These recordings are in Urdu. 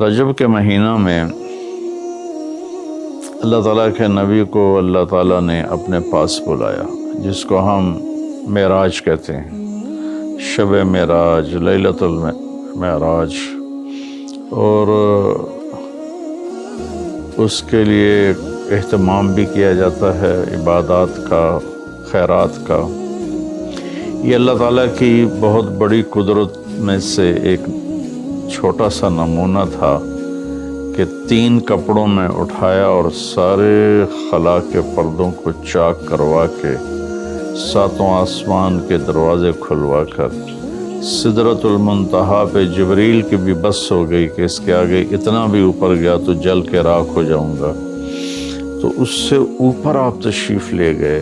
رجب کے مہینہ میں اللہ تعالیٰ کے نبی کو اللہ تعالیٰ نے اپنے پاس بلایا، جس کو ہم معراج کہتے ہیں، شب معراج، لیلۃ المعراج، اور اس کے لیے اہتمام بھی کیا جاتا ہے عبادات کا، خیرات کا۔ یہ اللہ تعالیٰ کی بہت بڑی قدرت میں سے ایک چھوٹا سا نمونہ تھا کہ 3 کپڑوں میں اٹھایا اور سارے خلا کے پردوں کو چاک کروا کے 7 آسمان کے دروازے کھلوا کر سدرۃ المنتہا پہ جبریل کی بھی بس ہو گئی کہ اس کے آگے اتنا بھی اوپر گیا تو جل کے راکھ ہو جاؤں گا، تو اس سے اوپر آپ تشریف لے گئے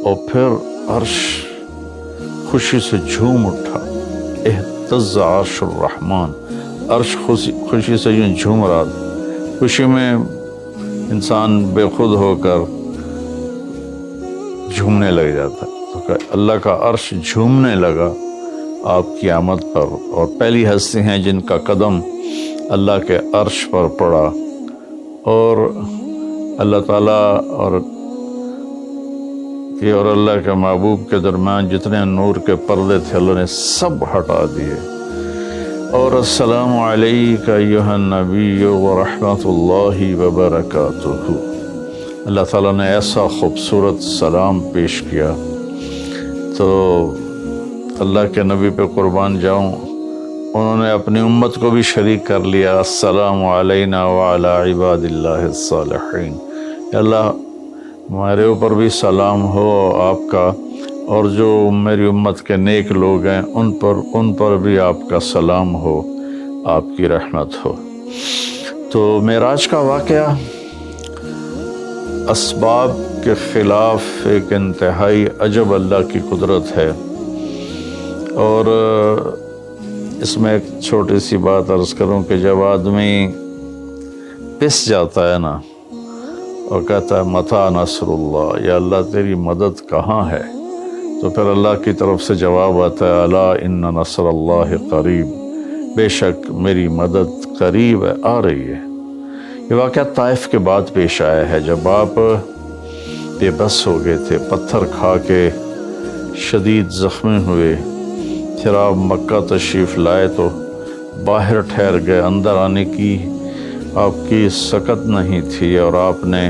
اور پھر عرش خوشی سے جھوم اٹھا، اہتز عرش الرحمن، عرش خوشی سے یوں جھوم رہا تھا۔ خوشی میں انسان بے خود ہو کر جھومنے لگ جاتا ہے، تو اللہ کا عرش جھومنے لگا آپ کی آمد پر، اور پہلی ہستی ہیں جن کا قدم اللہ کے عرش پر پڑا، اور اللہ تعالیٰ اور اللہ کے محبوب کے درمیان جتنے نور کے پردے تھے اللہ نے سب ہٹا دیے، اور السلام علیک ایھا النبی ورحمۃ اللہ وبرکاتہ۔ اللہ تعالیٰ نے ایسا خوبصورت سلام پیش کیا، تو اللہ کے نبی پہ قربان جاؤں، انہوں نے اپنی امت کو بھی شریک کر لیا، السلام علینا وعلی عباد اللہ الصالحین، اللہ ہمارے اوپر بھی سلام ہو آپ کا، اور جو میری امت کے نیک لوگ ہیں ان پر بھی آپ کا سلام ہو، آپ کی رحمت ہو۔ تو معراج کا واقعہ اسباب کے خلاف ایک انتہائی عجب اللہ کی قدرت ہے، اور اس میں ایک چھوٹی سی بات عرض کروں کہ جب آدمی پس جاتا ہے نا اور کہتا ہے متی نصر اللہ، یا اللہ تیری مدد کہاں ہے، تو پھر اللہ کی طرف سے جواب آتا ہے الا ان نصر اللہ قریب، بے شک میری مدد قریب ہے، آ رہی ہے۔ یہ واقعہ طائف کے بعد پیش آیا ہے، جب آپ بے بس ہو گئے تھے، پتھر کھا کے شدید زخمی ہوئے، پھر آپ مکہ تشریف لائے تو باہر ٹھہر گئے، اندر آنے کی آپ کی سکت نہیں تھی، اور آپ نے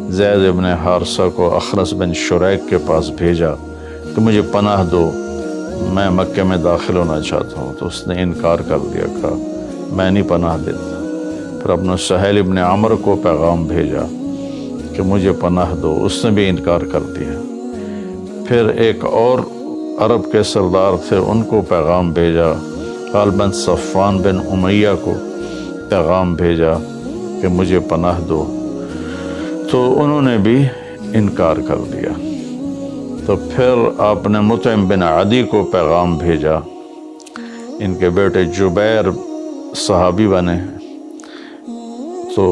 زید ابن حارثہ کو اخنس بن شریک کے پاس بھیجا کہ مجھے پناہ دو، میں مکہ میں داخل ہونا چاہتا ہوں، تو اس نے انکار کر دیا، کہا میں نہیں پناہ دیتا۔ پھر اپنے سہیل ابن عمر کو پیغام بھیجا کہ مجھے پناہ دو، اس نے بھی انکار کر دیا۔ پھر ایک اور عرب کے سردار تھے، ان کو پیغام بھیجا، غالباً صفوان بن امیہ کو پیغام بھیجا کہ مجھے پناہ دو، تو انہوں نے بھی انکار کر دیا۔ تو پھر آپ نے مطعم بن عدی کو پیغام بھیجا، ان کے بیٹے جبیر صحابی بنے، تو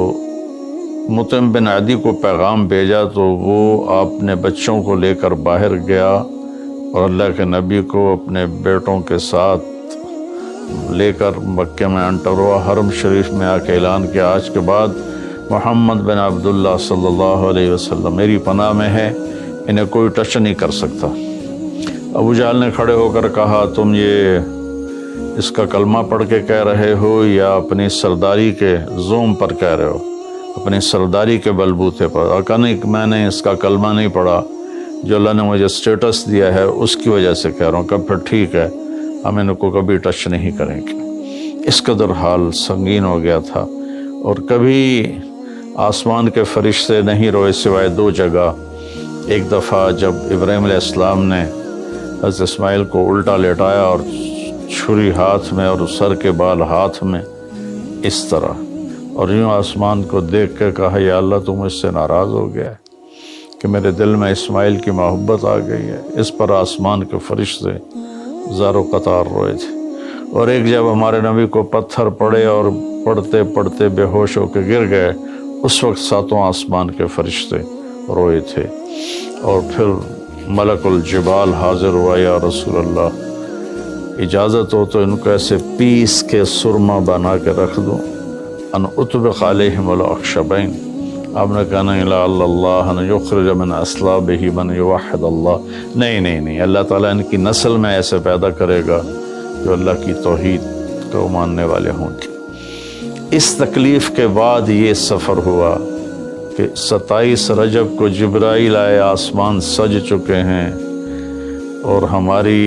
مطعم بن عدی کو پیغام بھیجا تو وہ آپ نے بچوں کو لے کر باہر گیا، اور اللہ کے نبی کو اپنے بیٹوں کے ساتھ لے کر مکہ میں انٹر ہوا، حرم شریف میں آ کے اعلان کیا آج کے بعد محمد بن عبداللہ صلی اللہ علیہ وسلم میری پناہ میں ہے، انہیں کوئی ٹچ نہیں کر سکتا۔ ابو جہل نے کھڑے ہو کر کہا تم یہ اس کا کلمہ پڑھ کے کہہ رہے ہو یا اپنی سرداری کے زوم پر کہہ رہے ہو، اپنی سرداری کے بلبوتے پر؟ کہا نہیں، میں نے اس کا کلمہ نہیں پڑھا، جو اللہ نے مجھے سٹیٹس دیا ہے اس کی وجہ سے کہہ رہا ہوں۔ کہ پھر ٹھیک ہے، ہم ان کو کبھی ٹچ نہیں کریں گے۔ اس قدر حال سنگین ہو گیا تھا، اور کبھی آسمان کے فرشتے نہیں روئے سوائے 2 جگہ۔ ایک دفعہ جب ابراہیم علیہ السلام نے حضرت اسماعیل کو الٹا لیٹایا اور چھری ہاتھ میں اور سر کے بال ہاتھ میں، اس طرح، اور یوں آسمان کو دیکھ کے کہا یا اللہ تو مجھ سے ناراض ہو گیا ہے کہ میرے دل میں اسماعیل کی محبت آ گئی ہے۔ اس پر آسمان کے فرشتے زار و قطار روئے تھے۔ اور ایک جب ہمارے نبی کو پتھر پڑے اور پڑھتے پڑھتے بے ہوش ہو کے گر گئے، اس وقت 7 آسمان کے فرشتے روئے تھے۔ اور پھر ملک الجبال حاضر ہوا، یا رسول اللہ اجازت ہو تو ان کو ایسے پیس کے سرما بنا کے رکھ دوں۔ ان اطبق علیہم الاخشبین، آپ نے کہا نہیں لا اللہ ان یخرج من اصلابہ من یوحد اللہ، نہیں، اللہ تعالیٰ ان کی نسل میں ایسے پیدا کرے گا جو اللہ کی توحید کو ماننے والے ہوں گے۔ اس تکلیف کے بعد یہ سفر ہوا کہ 27 رجب کو جبرائیل آئے، آسمان سج چکے ہیں، اور ہماری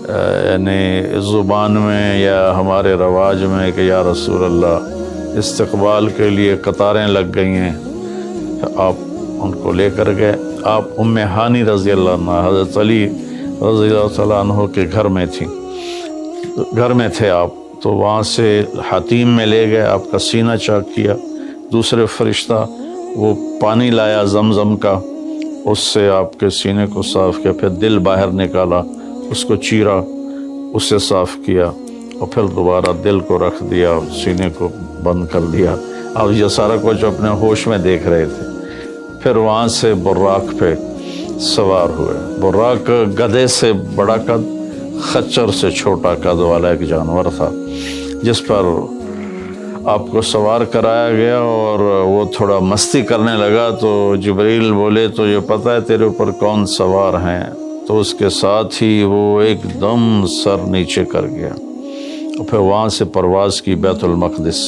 یعنی زبان میں یا ہمارے رواج میں کہ یا رسول اللہ استقبال کے لیے قطاریں لگ گئی ہیں، آپ ان کو لے کر گئے۔ آپ ام ہانی رضی اللہ عنہ حضرت علی رضی اللہ تعالیٰ عنہ کے گھر میں تھے آپ، تو وہاں سے حتیم میں لے گئے، آپ کا سینہ چاک کیا، دوسرے فرشتہ وہ پانی لایا زمزم کا، اس سے آپ کے سینے کو صاف کیا، پھر دل باہر نکالا، اس کو چیرا، اس سے صاف کیا، اور پھر دوبارہ دل کو رکھ دیا، سینے کو بند کر دیا۔ اب یہ سارا کچھ اپنے ہوش میں دیکھ رہے تھے۔ پھر وہاں سے براق پہ سوار ہوئے۔ براق گدھے سے بڑا قد، خچر سے چھوٹا قد والا ایک جانور تھا، جس پر آپ کو سوار کرایا گیا، اور وہ تھوڑا مستی کرنے لگا تو جبریل بولے تو یہ پتہ ہے تیرے اوپر کون سوار ہیں؟ تو اس کے ساتھ ہی وہ ایک دم سر نیچے کر گیا، اور پھر وہاں سے پرواز کی بیت المقدس۔